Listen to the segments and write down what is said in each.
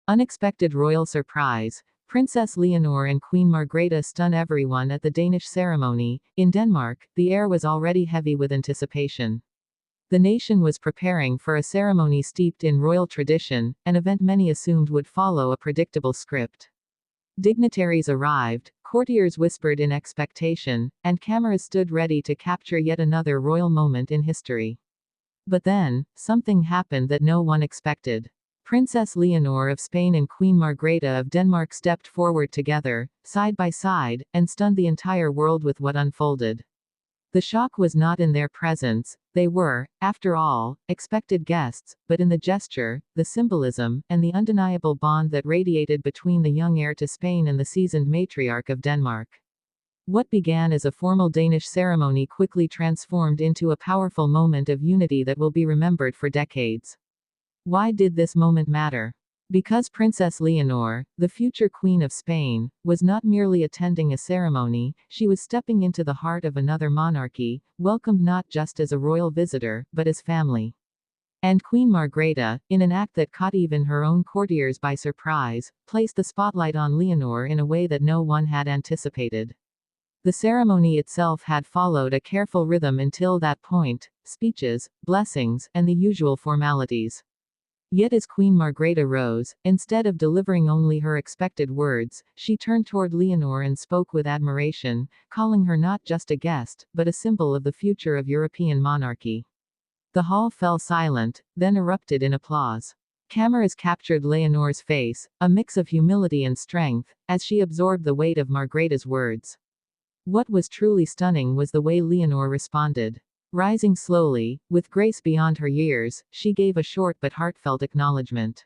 Unexpected royal surprise. Princess Leonor and Queen Margrethe stun everyone at the Danish ceremony. In Denmark, the air was already heavy with anticipation. The nation was preparing for a ceremony steeped in royal tradition, an event many assumed would follow a predictable script. Dignitaries arrived, courtiers whispered in expectation, and cameras stood ready to capture yet another royal moment in history. But then, something happened that no one expected. Princess Leonor of Spain and Queen Margrethe of Denmark stepped forward together, side by side, and stunned the entire world with what unfolded. The shock was not in their presence, they were, after all, expected guests, but in the gesture, the symbolism, and the undeniable bond that radiated between the young heir to Spain and the seasoned matriarch of Denmark. What began as a formal Danish ceremony quickly transformed into a powerful moment of unity that will be remembered for decades. Why did this moment matter? Because Princess Leonor, the future Queen of Spain, was not merely attending a ceremony, she was stepping into the heart of another monarchy, welcomed not just as a royal visitor, but as family. And Queen Margrethe, in an act that caught even her own courtiers by surprise, placed the spotlight on Leonor in a way that no one had anticipated. The ceremony itself had followed a careful rhythm until that point: speeches, blessings, and the usual formalities. Yet as Queen Margrethe rose, instead of delivering only her expected words, she turned toward Leonor and spoke with admiration, calling her not just a guest, but a symbol of the future of European monarchy. The hall fell silent, then erupted in applause. Cameras captured Leonor's face, a mix of humility and strength, as she absorbed the weight of Margrethe's words. What was truly stunning was the way Leonor responded. Rising slowly, with grace beyond her years, she gave a short but heartfelt acknowledgement.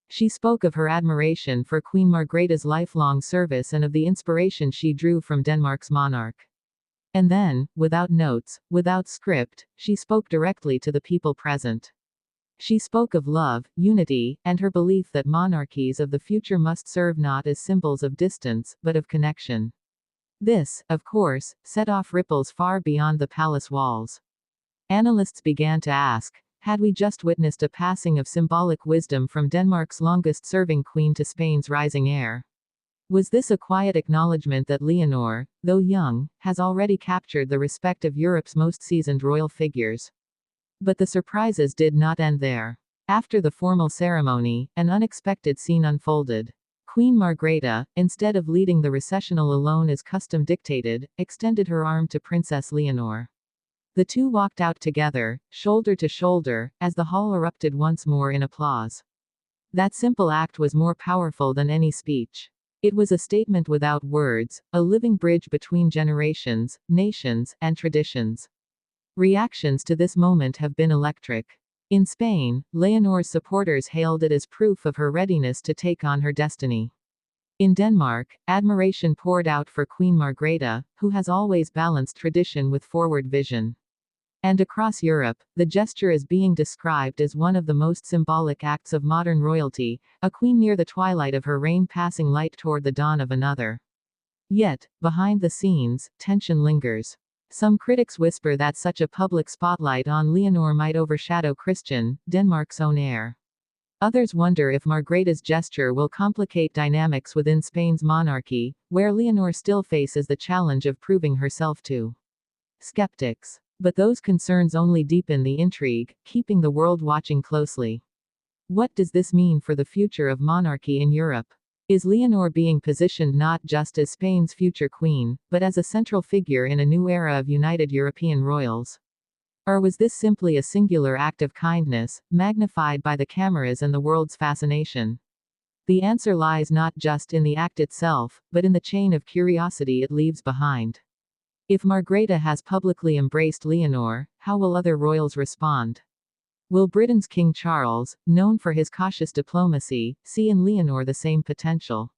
She spoke of her admiration for Queen Margrethe's lifelong service and of the inspiration she drew from Denmark's monarch. And then, without notes, without script, she spoke directly to the people present. She spoke of love, unity, and her belief that monarchies of the future must serve not as symbols of distance, but of connection. This, of course, set off ripples far beyond the palace walls. Analysts began to ask, had we just witnessed a passing of symbolic wisdom from Denmark's longest-serving queen to Spain's rising heir? Was this a quiet acknowledgement that Leonor, though young, has already captured the respect of Europe's most seasoned royal figures? But the surprises did not end there. After the formal ceremony, an unexpected scene unfolded. Queen Margrethe, instead of leading the recessional alone as custom dictated, extended her arm to Princess Leonor. The two walked out together, shoulder to shoulder, as the hall erupted once more in applause. That simple act was more powerful than any speech. It was a statement without words, a living bridge between generations, nations, and traditions. Reactions to this moment have been electric. In Spain, Leonor's supporters hailed it as proof of her readiness to take on her destiny. In Denmark, admiration poured out for Queen Margrethe, who has always balanced tradition with forward vision. And across Europe, the gesture is being described as one of the most symbolic acts of modern royalty, a queen near the twilight of her reign passing light toward the dawn of another. Yet, behind the scenes, tension lingers. Some critics whisper that such a public spotlight on Leonor might overshadow Christian, Denmark's own heir. Others wonder if Margrethe's gesture will complicate dynamics within Spain's monarchy, where Leonor still faces the challenge of proving herself to skeptics. But those concerns only deepen the intrigue, keeping the world watching closely. What does this mean for the future of monarchy in Europe? Is Leonor being positioned not just as Spain's future queen, but as a central figure in a new era of united European royals? Or was this simply a singular act of kindness, magnified by the cameras and the world's fascination? The answer lies not just in the act itself, but in the chain of curiosity it leaves behind. If Margrethe has publicly embraced Leonor, how will other royals respond? Will Britain's King Charles, known for his cautious diplomacy, see in Leonor the same potential?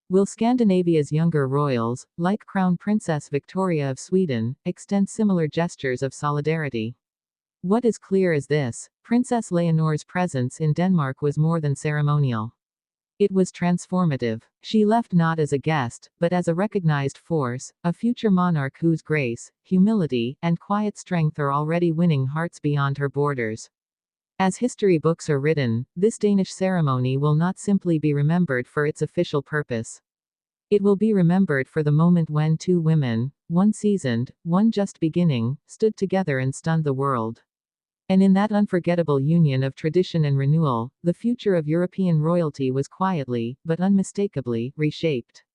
Will Scandinavia's younger royals, like Crown Princess Victoria of Sweden, extend similar gestures of solidarity? What is clear is this: Princess Leonor's presence in Denmark was more than ceremonial. It was transformative. She left not as a guest, but as a recognized force, a future monarch whose grace, humility, and quiet strength are already winning hearts beyond her borders. As history books are written, this Danish ceremony will not simply be remembered for its official purpose. It will be remembered for the moment when two women, one seasoned, one just beginning, stood together and stunned the world. And in that unforgettable union of tradition and renewal, the future of European royalty was quietly, but unmistakably, reshaped.